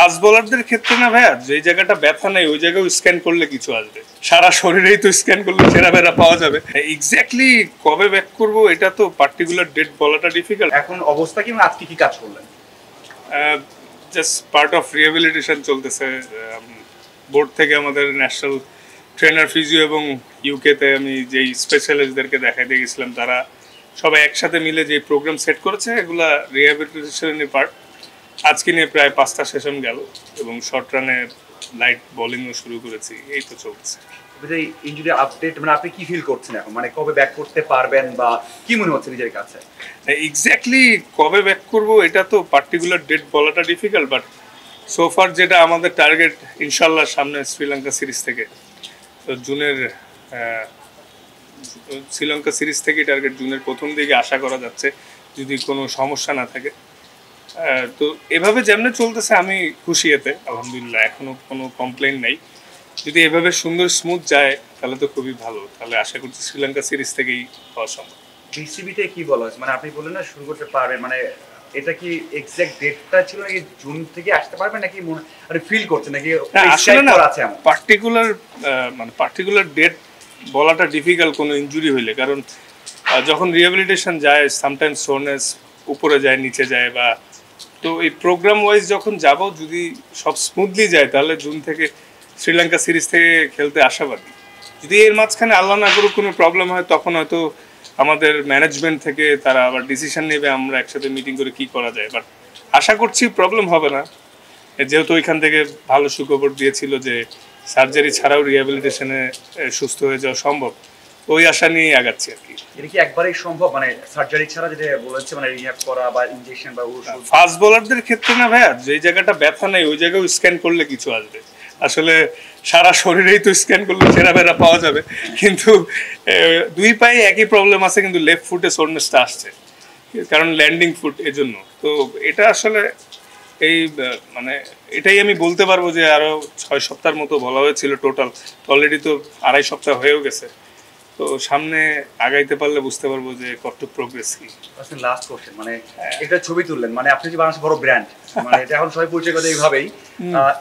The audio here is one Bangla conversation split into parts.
ফাস্ট বোলারদের ক্ষেত্রে না ভাইয়া, যে জায়গাটা ব্যথা নেই ওই জায়গায় স্ক্যান করলে কিছু আসবে, সারা শরীরেই তো স্ক্যান করলে চেরাবেরা পাওয়া যাবে। এক্স্যাক্টলি কবে ব্যাক করবো এটা তো পার্টিকুলার ডেট বলাটা ডিফিকাল্ট। এখন অবস্থা কি, আজকে কি কাজ করলেন? জাস্ট পার্ট অফ রিহ্যাবিলিটেশন চলতেছে। বোর্ড থেকে আমাদের ন্যাশনাল ট্রেনার ফিজিও এবং ইউকেতে আমি যেই স্পেশালিস্টদেরকে দেখাইতে গেছিলাম, তারা সবাই একসাথে মিলে যে প্রোগ্রাম সেট করেছে এগুলা রিহ্যাবিলিটেশনের পার্ট। আজকে নিয়ে প্রায় 5টা সেশন গেল এবং শর্ট রানে লাইট বোলিংও শুরু করেছি, এই তো চলছে। ইনজুরি আপডেট মানে আপনি কি ফিল করছেন এখন, মানে কবে ব্যাক করতে পারবেন বা কি মনে হচ্ছে নিজের কাছে? এক্স্যাক্টলি কবে ব্যাক করব এটা তো পার্টিকুলার ডেট বলাটা ডিফিকাল্ট, বাট সো ফার যেটা আমাদের টার্গেট ইনশাল্লাহ সামনে শ্রীলঙ্কা সিরিজ থেকে, তো শ্রীলঙ্কা সিরিজ থেকে টার্গেট জুনের প্রথম দিকে আশা করা যাচ্ছে, যদি কোনো সমস্যা না থাকে। তো এভাবে যেমনি চলতেছে আমি খুশি, এতে আলহামদুলিল্লাহ, এখনো কোনো কমপ্লেন নেই। যদি এভাবে সুন্দর স্মুথ যায় তাহলে তো খুবই ভালো, তাহলে আশা করছি শ্রীলঙ্কা সিরিজ থেকেই হওয়া সম্ভব। বিসিবিতে কি বলা হয়েছে, মানে আপনি বললেন না শুরু করতে পারবেন, মানে এটা কি এক্সাক্ট ডেটটা ছিল নাকি জুন থেকে আসতে পারবেন নাকি মানে ফিল করছেন নাকি আসলে না পার্টিকুলার ডেট বলাটা ডিফিকাল্ট কোনো ইনজুরি হইলে, কারণ যখন রিহ্যাবিলিটেশন যায় সামটাইমস সোরনেস উপরে যায় নিচে যায়, বা তো এই প্রোগ্রাম ওয়াইজ যখন যাব যদি সব স্মুথলি যায় তাহলে জুন থেকে শ্রীলঙ্কা সিরিজ থেকে খেলতে আশাবাদী। যদি এর মাঝখানে আল্লাহ না করুক কোনো প্রবলেম হয় তখন হয়তো আমাদের ম্যানেজমেন্ট থেকে তারা আবার ডিসিশন নেবে, আমরা একসাথে মিটিং করে কি করা যায়। বাট আশা করছি প্রবলেম হবে না, যেহেতু ওইখান থেকে ভালো সুখবর দিয়েছিল যে সার্জারি ছাড়াও রিহ্যাবিলিটেশনে সুস্থ হয়ে যাওয়া সম্ভব, ওই আশা নিয়ে আগাচ্ছি আর কি। এটা কি একবারেই সম্ভব, মানে সার্জারি ছাড়া যেটা বলেছে মানে রিহ্যাব করা বা ইনজেকশন বা ওষুধ? ফাস্ট বোলারদের ক্ষেত্রে না ভাইয়া, যে জায়গাটা ব্যথা নেই ওই জায়গায় স্ক্যান করলে কিছু আসবে, আসলে সারা শরীরেই তো স্ক্যান করলে চেরাবেরা পাওয়া যাবে, কিন্তু দুই পায়ে একই প্রবলেম আছে, কিন্তু লেফট ফুটে সোরনেসটা আসছে, কারণ ল্যান্ডিং ফুট, এজন্য। তো এটা আসলে এই মানে এটাই আমি বলতে পারবো যে আরো 6 সপ্তাহের মতো বলা হয়েছিল টোটাল, অলরেডি তো 2.5 সপ্তাহ হয়েও গেছে। তো সামনে আগাইতে পারলে বুঝতে পারবো যে কতটুকু প্রোগ্রেস কি। লাস্ট কোশ্চেন, মানে এটা ছবি তুললেন, মানে আপনি যে বাংলাদেশের বড় ব্র্যান্ড, মানে এটা এখন সবাই পরিচয় করে এইভাবেই,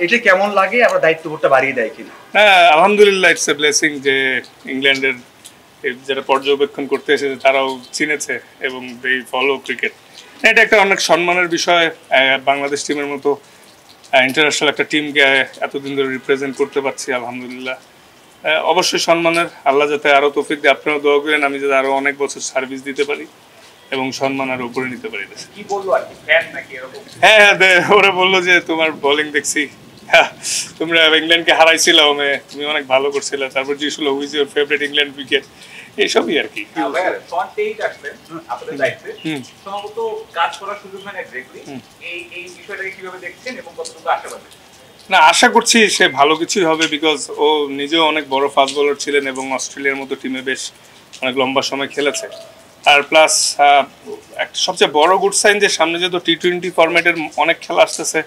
এটা কেমন লাগে? আপনার দায়িত্ববোধটা বাড়িয়ে দেয় কিনা? হ্যাঁ, আলহামদুলিল্লাহ, ইটস এ ব্লেসিং যে ইংল্যান্ডের যারা পর্যবেক্ষণ করতে এসেছে তারাও চিনেছে এবং দে ফলো ক্রিকেট। এটা একটা অনেক সম্মানের বিষয়, বাংলাদেশ টিমের মতো ইন্টারন্যাশনাল একটা টিমকে এতদিন ধরে রিপ্রেজেন্ট করতে পারছি, আলহামদুলিল্লাহ। অবশ্যই সম্মানের, আল্লাহ যাতে আরও তৌফিক দিয়ে, আপনারা দোয়া করেন আমি যাতে আরও অনেক বছর সার্ভিস দিতে পারি এবং সম্মান আরও উপরে নিতে পারি। কি বললো আর কি, ফ্যান নাকি এরকম? হ্যাঁ, ওরা বললো যে তোমার বোলিং দেখছি, তোমরা ইংল্যান্ডকে হারাইছিল, তুমি অনেক ভালো করছিলে, তারপর জিজ্ঞেস হলো who's your favourite England wicket, এইসবই আর কি। সম্ভবত কাজ করার সুযোগ হয় না ডিরেক্টলি, এই বিষয়টাকে কিভাবে দেখছেন এবং কতটুকু আশাবাদী? না, আশা করছি সে ভালো কিছুই হবে, বিকজ ও নিজেও অনেক বড় ফাস্ট বোলার ছিলেন এবং অস্ট্রেলিয়ার মতো টিমে বেশ অনেক লম্বা সময় খেলেছে। আর প্লাস একটা সবচেয়ে বড় গুড সাইন যে সামনে যেহেতু টি-20 ফরম্যাটের অনেক খেলা আসতেছে,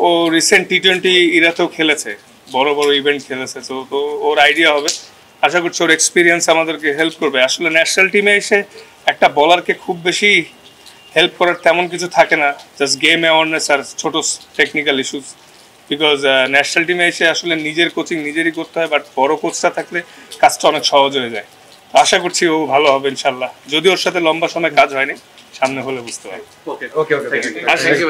ও রিসেন্ট টি-20 ইরাতেও খেলেছে, বড় বড় ইভেন্ট খেলেছে, তো ওর আইডিয়া হবে। আশা করছি ওর এক্সপিরিয়েন্স আমাদেরকে হেল্প করবে। আসলে ন্যাশনাল টিমে এসে একটা বলারকে খুব বেশি হেল্প করার তেমন কিছু থাকে না, জাস্ট গেম অ্যাওয়ারনেস আর ছোট টেকনিক্যাল ইস্যুস, বিকজ ন্যাশনাল টিমে এসে আসলে নিজের কোচিং নিজেরই করতে হয়, বাট বড় কোচটা থাকলে কাজটা অনেক সহজ হয়ে যায়। আশা করছি ও ভালো হবে ইনশাল্লাহ, যদি ওর সাথে লম্বা সময় কাজ হয়নি, সামনে হলে বুঝতে পারবো। ওকে ওকে ওকে, থ্যাংক ইউ।